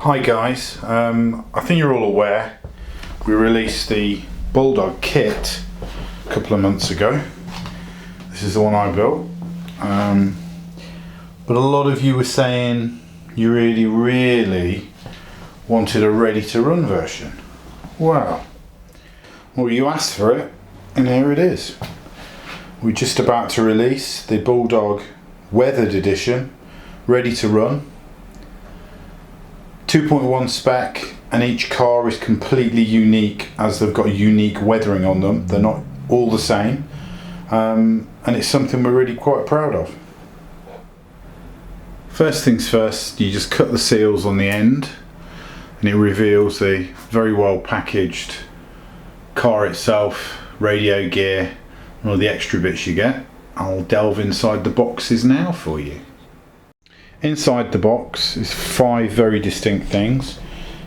Hi guys, I think you're all aware we released the Bulldog kit a couple of months ago. This is the one I built, but a lot of you were saying you really wanted a ready to run version. Well, you asked for it and here it is. We're just about to release the Bulldog weathered edition, ready to run. 2.1 spec, and each car is completely unique as they've got unique weathering on them. They're not all the same, and it's something we're really quite proud of. First things first, you just cut the seals on the end and it reveals the very well packaged car itself, radio gear and all the extra bits you get. I'll delve inside the boxes now for you. Inside the box is 5 very distinct things.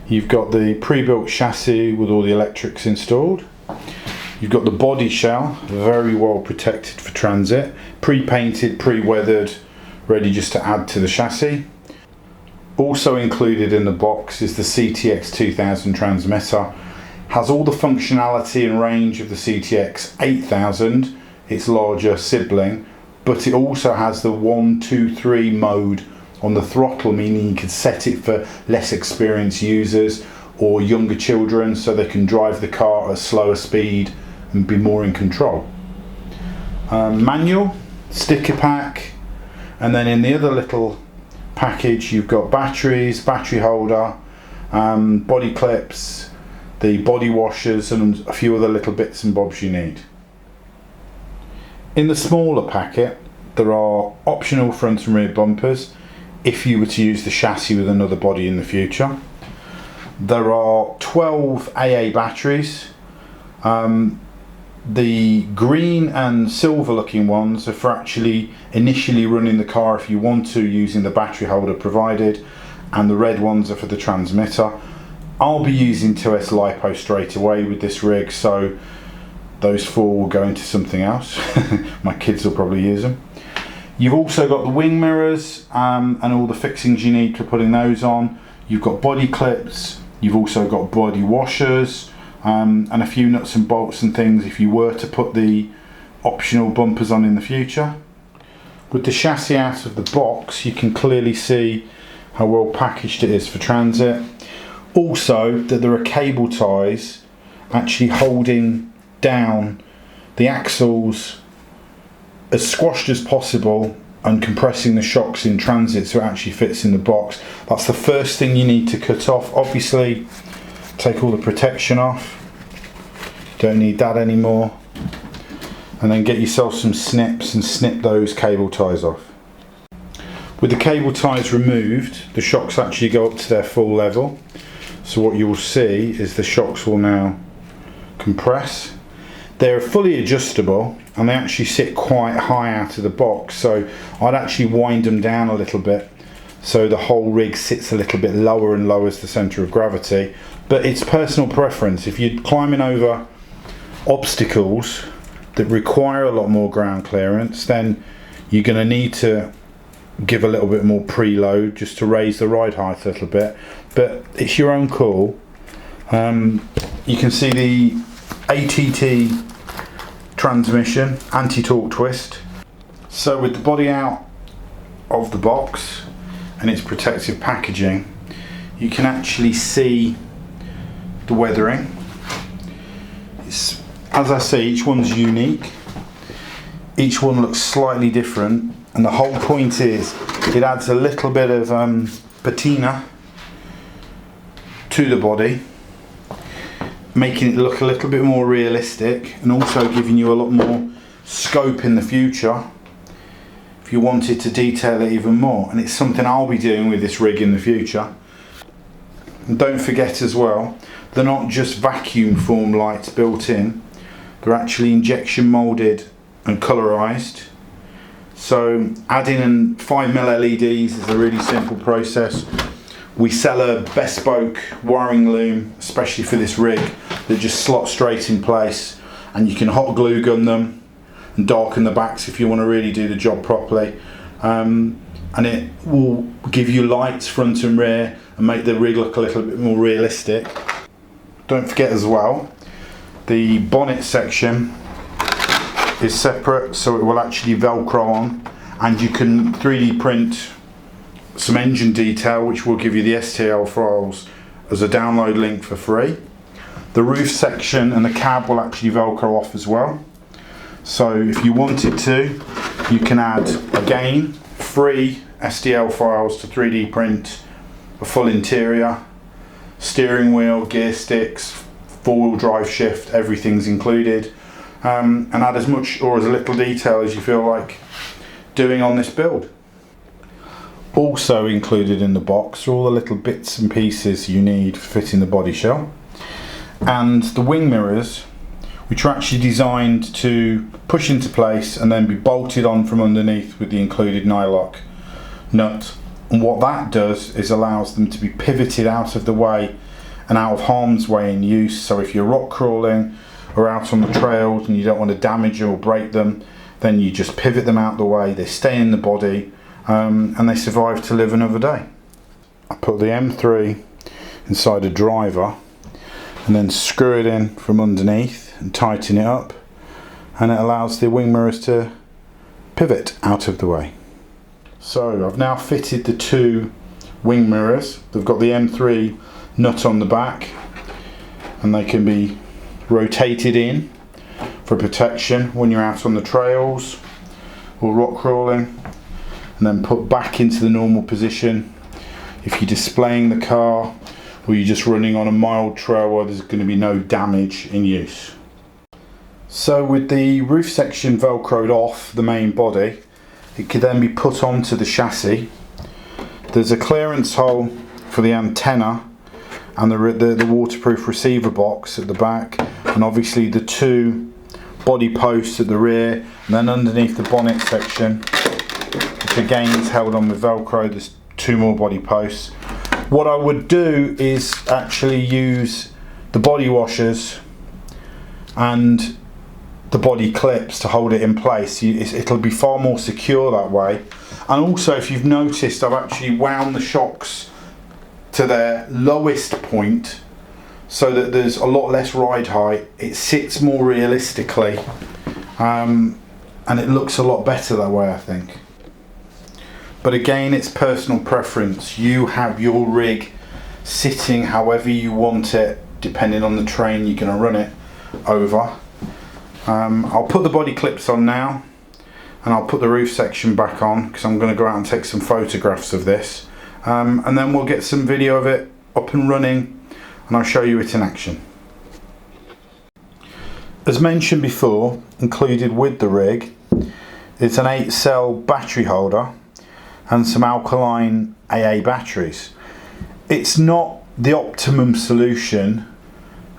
You've got the pre-built chassis with all the electrics installed. You've got the body shell, very well protected for transit, pre-painted, pre-weathered, ready just to add to the chassis. Also included in the box is the CTX 2000 transmitter. Has all the functionality and range of the CTX 8000, its larger sibling, but it also has the 1, 2, 3 mode on the throttle, meaning you can set it for less experienced users or younger children so they can drive the car at a slower speed and be more in control. Manual, sticker pack, and then in the other little package you've got batteries, battery holder, body clips, the body washers and a few other little bits and bobs you need. In the smaller packet there are optional front and rear bumpers if you were to use the chassis with another body in the future. There are 12 AA batteries. The green and silver looking ones are for actually initially running the car if you want to, using the battery holder provided, and the red ones are for the transmitter. I'll be using 2S LiPo straight away with this rig, so those 4 will go into something else. My kids will probably use them. You've also got the wing mirrors and all the fixings you need for putting those on. You've got body clips, you've also got body washers, and a few nuts and bolts and things if you were to put the optional bumpers on in the future. With the chassis out of the box, you can clearly see how well packaged it is for transit. Also that there are cable ties actually holding down the axles as squashed as possible and compressing the shocks in transit so it actually fits in the box. That's the first thing you need to cut off. Obviously take all the protection off, don't need that anymore, and then get yourself some snips and snip those cable ties off. With the cable ties removed, the shocks actually go up to their full level, so what you will see is the shocks will now compress. They're fully adjustable and they actually sit quite high out of the box, so I'd actually wind them down a little bit so the whole rig sits a little bit lower and lowers the centre of gravity, but it's personal preference. If you're climbing over obstacles that require a lot more ground clearance, then you're going to need to give a little bit more preload just to raise the ride height a little bit, but it's your own call. You can see the ATT transmission, anti-torque twist. So with the body out of the box and its protective packaging, you can actually see the weathering. It's, as I say, each one's unique, each one looks slightly different, and the whole point is it adds a little bit of patina to the body, making it look a little bit more realistic and also giving you a lot more scope in the future if you wanted to detail it even more. And it's something I'll be doing with this rig in the future. And don't forget as well, they're not just vacuum form lights built in, they're actually injection molded and colorized. So adding in 5mm LEDs is a really simple process. We sell a bespoke wiring loom, especially for this rig, that just slots straight in place, and you can hot glue gun them and darken the backs if you want to really do the job properly. and it will give you lights front and rear and make the rig look a little bit more realistic. Don't forget as well, the bonnet section is separate, so it will actually velcro on, and you can 3D print some engine detail, which will give you the STL files as a download link for free. The roof section and the cab will actually velcro off as well, so if you wanted to, you can add again free STL files to 3D print a full interior, steering wheel, gear sticks, four-wheel drive shift, everything's included, and add as much or as little detail as you feel like doing on this build. Also included in the box are all the little bits and pieces you need for fitting the body shell, and the wing mirrors, which are actually designed to push into place and then be bolted on from underneath with the included nylock nut. And what that does is allows them to be pivoted out of the way and out of harm's way in use. So if you're rock crawling or out on the trails and you don't want to damage or break them, then you just pivot them out the way, they stay in the body, and they survive to live another day. I put the M3 inside a driver and then screw it in from underneath and tighten it up, and it allows the wing mirrors to pivot out of the way. So I've now fitted the two wing mirrors. They've got the M3 nut on the back, and they can be rotated in for protection when you're out on the trails or rock crawling, and then put back into the normal position if you're displaying the car or you're just running on a mild trail where there's going to be no damage in use. So with the roof section velcroed off the main body, it can then be put onto the chassis. There's a clearance hole for the antenna and the waterproof receiver box at the back, and obviously the two body posts at the rear, and then underneath the bonnet section, which again is held on with velcro, there's two more body posts. What I would do is actually use the body washers and the body clips to hold it in place. It'll be far more secure that way. And also, if you've noticed, I've actually wound the shocks to their lowest point so that there's a lot less ride height. It sits more realistically, and it looks a lot better that way, I think. But again, it's personal preference. You have your rig sitting however you want it, depending on the terrain you're going to run it over. I'll put the body clips on now, and I'll put the roof section back on because I'm going to go out and take some photographs of this, and then we'll get some video of it up and running, and I'll show you it in action. As mentioned before, included with the rig is an 8-cell battery holder and some alkaline AA batteries. It's not the optimum solution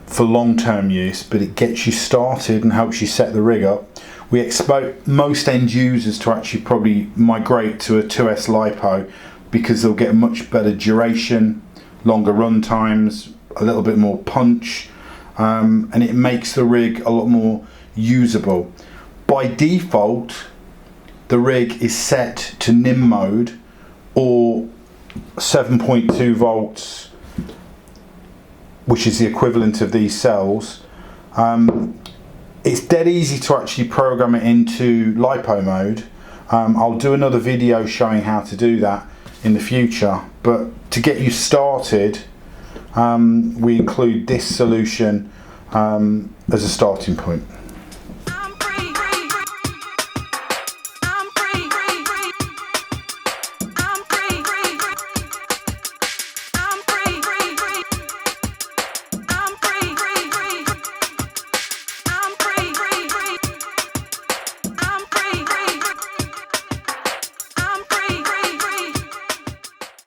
for long-term use, but it gets you started and helps you set the rig up. We expect most end users to actually probably migrate to a 2S LiPo because they'll get a much better duration, longer run times, a little bit more punch, and it makes the rig a lot more usable. By default, the rig is set to NIM mode or 7.2 volts, which is the equivalent of these cells. It's dead easy to actually program it into LiPo mode. I'll do another video showing how to do that in the future, but to get you started, we include this solution as a starting point.